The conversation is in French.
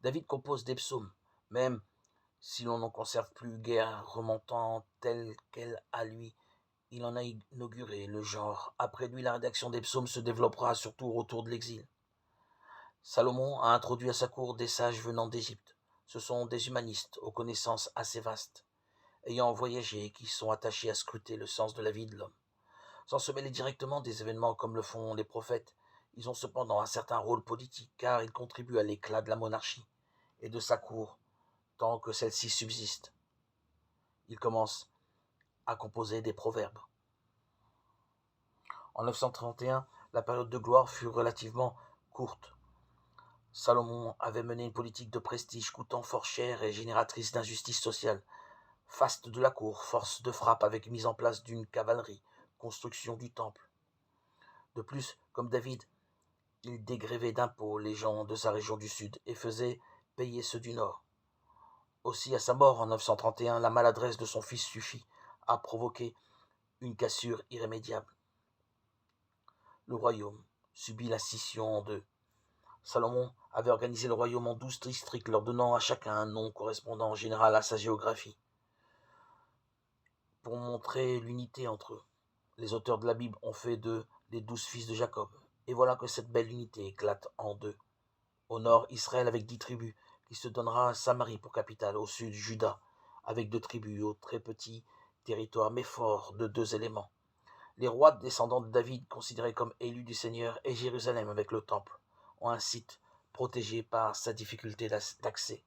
David compose des psaumes, même si l'on n'en conserve plus guère remontant telle qu'elle à lui. Il en a inauguré le genre. Après lui, la rédaction des psaumes se développera surtout autour de l'exil. Salomon a introduit à sa cour des sages venant d'Égypte. Ce sont des humanistes aux connaissances assez vastes, ayant voyagé et qui sont attachés à scruter le sens de la vie de l'homme. Sans se mêler directement des événements comme le font les prophètes, ils ont cependant un certain rôle politique car ils contribuent à l'éclat de la monarchie et de sa cour tant que celle-ci subsiste. Ils commencent à composer des proverbes. En 931, la période de gloire fut relativement courte. Salomon avait mené une politique de prestige coûtant fort cher et génératrice d'injustice sociale. Faste de la cour, force de frappe avec mise en place d'une cavalerie, construction du temple. De plus, comme David, il dégrévait d'impôts les gens de sa région du sud et faisait payer ceux du nord. Aussi, à sa mort en 931, la maladresse de son fils suffit à provoquer une cassure irrémédiable. Le royaume subit la scission en deux. Salomon avait organisé le royaume en 12 districts, leur donnant à chacun un nom correspondant en général à sa géographie, pour montrer l'unité entre eux. Les auteurs de la Bible ont fait d'eux les 12 fils de Jacob. Et voilà que cette belle unité éclate en deux. Au nord, Israël avec 10 tribus, qui se donnera Samarie pour capitale. Au sud, Juda, avec 2 tribus, au très petit territoire mais fort de 2 éléments. Les rois descendants de David, considérés comme élus du Seigneur, et Jérusalem avec le temple, ont un site protégé par sa difficulté d'accès.